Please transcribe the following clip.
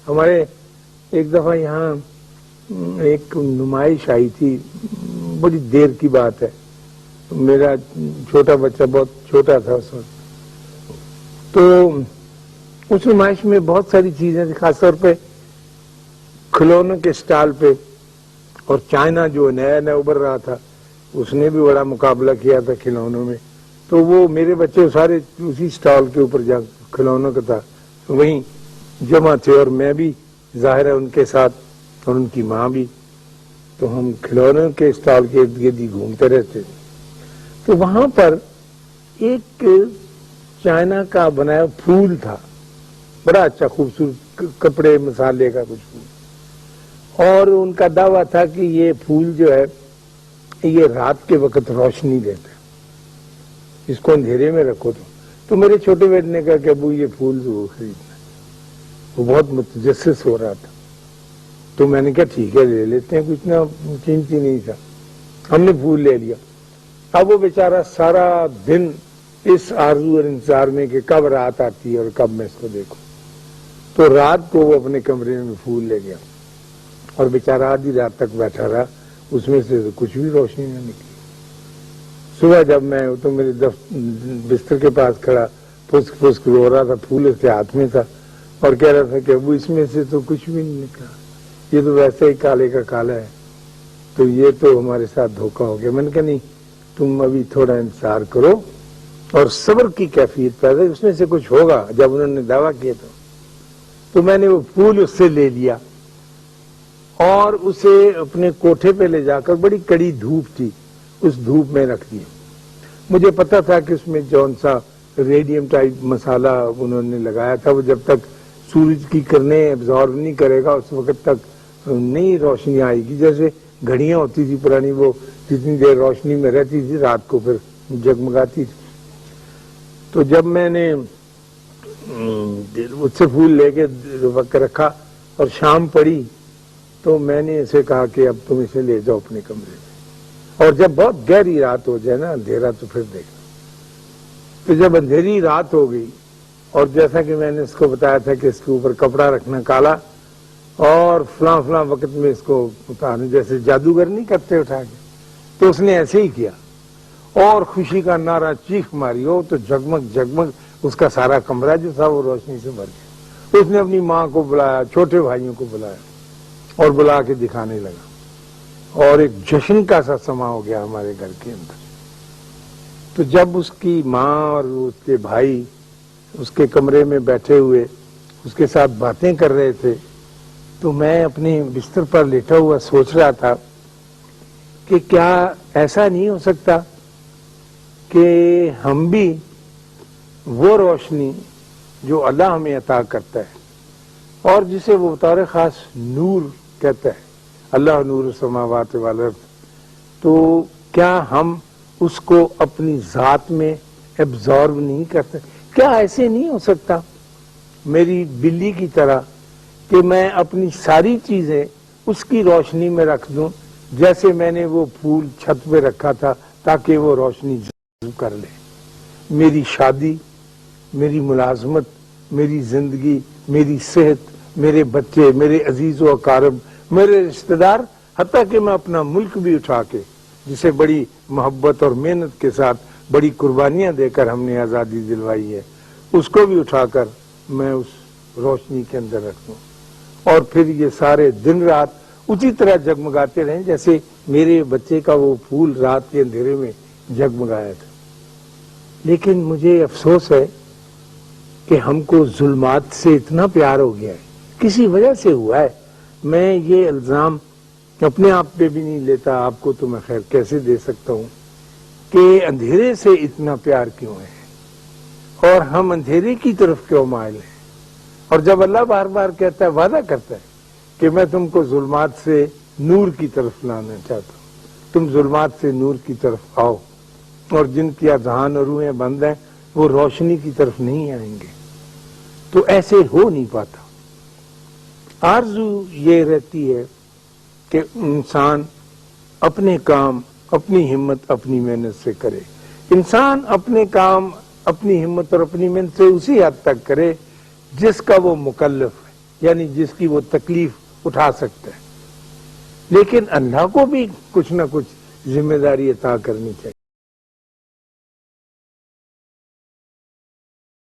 ہمارے ایک دفعہ یہاں ایک نمائش آئی تھی، بڑی دیر کی بات ہے، میرا چھوٹا بچہ بہت چھوٹا تھا اس وقت، تو اس نمائش میں بہت ساری چیزیں تھیں، خاص طور پہ کھلونوں کے سٹال پہ، اور چائنا جو نیا نیا ابھر رہا تھا اس نے بھی بڑا مقابلہ کیا تھا کھلونوں میں، تو وہ میرے بچے سارے اسی سٹال کے اوپر جا کھلونوں کا تھا وہیں جمع تھے، اور میں بھی ظاہر ہے ان کے ساتھ، اور ان کی ماں بھی، تو ہم کھلونوں کے سٹال کے ارد گرد ہی گھومتے رہتے تھے۔ تو وہاں پر ایک چائنا کا بنایا پھول تھا، بڑا اچھا خوبصورت کپڑے مسالے کا کچھ پھول، اور ان کا دعویٰ تھا کہ یہ پھول جو ہے یہ رات کے وقت روشنی دیتا ہے، اس کو اندھیرے میں رکھو تو میرے چھوٹے بیٹے نے کہا کہ ابو یہ پھول تو خریدنا، وہ بہت متجسس ہو رہا تھا، تو میں نے کہا ٹھیک ہے لے لیتے ہیں، کچھ نہ قیمتی نہیں تھا، ہم نے پھول لے لیا۔ اب وہ بیچارہ سارا دن اس آرزو اور انتظار میں کہ کب رات آتی ہے اور کب میں اس کو دیکھوں، تو رات کو وہ اپنے کمرے میں پھول لے گیا اور بیچارہ آدھی رات تک بیٹھا رہا، اس میں سے کچھ بھی روشنی نہ نکلی۔ صبح جب میں تو میرے بستر کے پاس کھڑا پھسک پھسک رو رہا تھا، پھول اس کے ہاتھ میں تھا اور کہہ رہا تھا کہ ابو اس میں سے تو کچھ بھی نہیں نکلا، یہ تو ویسے ہی کالے کا کالا ہے، تو یہ تو ہمارے ساتھ دھوکہ ہو گیا۔ میں نے کہا نہیں، تم ابھی تھوڑا انتظار کرو اور صبر کی کیفیت پیدا، اس میں سے کچھ ہوگا۔ جب انہوں نے دعویٰ کیا تو میں نے وہ پھول اس سے لے لیا اور اسے اپنے کوٹھے پہ لے جا کر، بڑی کڑی دھوپ تھی، اس دھوپ میں رکھ دیا۔ مجھے پتا تھا کہ اس میں جون سا ریڈیم ٹائپ مسالہ انہوں نے لگایا تھا، وہ جب تک سورج کی کرنیں ابزارو نہیں کرے گا اس وقت تک نہیں روشنی آئے گی، جیسے گھڑیاں ہوتی تھی پرانی، وہ جتنی دیر روشنی میں رہتی تھی رات کو پھر جگمگاتی تھی۔ تو جب میں نے اس سے پھول لے کے رکھا اور شام پڑی تو میں نے اسے کہا کہ اب تم اسے لے جاؤ اپنے کمرے میں، اور جب بہت گہری رات ہو جائے نا اندھیرا تو پھر دیکھنا۔ تو جب اندھیری رات ہو گئی اور جیسا کہ میں نے اس کو بتایا تھا کہ اس کے اوپر کپڑا رکھنا کالا اور فلاں فلاں وقت میں اس کو اتارنا، جیسے جادوگر نہیں کرتے اٹھا کے، تو اس نے ایسے ہی کیا اور خوشی کا نعرہ چیخ ماری ہو تو جگمگ جگمگ اس کا سارا کمرہ جو تھا وہ روشنی سے بھر گیا۔ اس نے اپنی ماں کو بلایا، چھوٹے بھائیوں کو بلایا اور بلا کے دکھانے لگا، اور ایک جشن کا سا سما ہو گیا ہمارے گھر کے اندر۔ تو جب اس کی ماں اور اس کے بھائی اس کے کمرے میں بیٹھے ہوئے اس کے ساتھ باتیں کر رہے تھے تو میں اپنے بستر پر لیٹا ہوا سوچ رہا تھا کہ کیا ایسا نہیں ہو سکتا کہ ہم بھی وہ روشنی جو اللہ ہمیں عطا کرتا ہے اور جسے وہ بطور خاص نور کہتا ہے، اللہ نور السماوات والارض، تو کیا ہم اس کو اپنی ذات میں ایبزارب نہیں کرتے؟ کیا ایسے نہیں ہو سکتا میری بلی کی طرح کہ میں اپنی ساری چیزیں اس کی روشنی میں رکھ دوں، جیسے میں نے وہ پھول چھت پہ رکھا تھا تاکہ وہ روشنی کر لے؟ میری شادی، میری ملازمت، میری زندگی، میری صحت، میرے بچے، میرے عزیز و اقارب، میرے رشتہ دار، حتیٰ کہ میں اپنا ملک بھی اٹھا کے، جسے بڑی محبت اور محنت کے ساتھ بڑی قربانیاں دے کر ہم نے آزادی دلوائی ہے، اس کو بھی اٹھا کر میں اس روشنی کے اندر رکھ دوں، اور پھر یہ سارے دن رات اسی طرح جگمگاتے رہیں جیسے میرے بچے کا وہ پھول رات کے اندھیرے میں جگمگایا تھا۔ لیکن مجھے افسوس ہے کہ ہم کو ظلمات سے اتنا پیار ہو گیا ہے، کسی وجہ سے ہوا ہے۔ میں یہ الزام اپنے آپ پہ بھی نہیں لیتا، آپ کو تو میں خیر کیسے دے سکتا ہوں کہ اندھیرے سے اتنا پیار کیوں ہے اور ہم اندھیرے کی طرف کیوں مائل ہیں۔ اور جب اللہ بار بار کہتا ہے، وعدہ کرتا ہے کہ میں تم کو ظلمات سے نور کی طرف لانا چاہتا ہوں، تم ظلمات سے نور کی طرف آؤ، اور جن کی اذہان اور روحیں بند ہیں وہ روشنی کی طرف نہیں آئیں گے، تو ایسے ہو نہیں پاتا۔ آرزو یہ رہتی ہے کہ انسان اپنے کام اپنی ہمت اپنی محنت سے کرے، انسان اپنے کام اپنی ہمت اور اپنی محنت سے اسی حد تک کرے جس کا وہ مکلف ہے، یعنی جس کی وہ تکلیف اٹھا سکتا ہے، لیکن اندھا کو بھی کچھ نہ کچھ ذمہ داری عطا کرنی چاہیے۔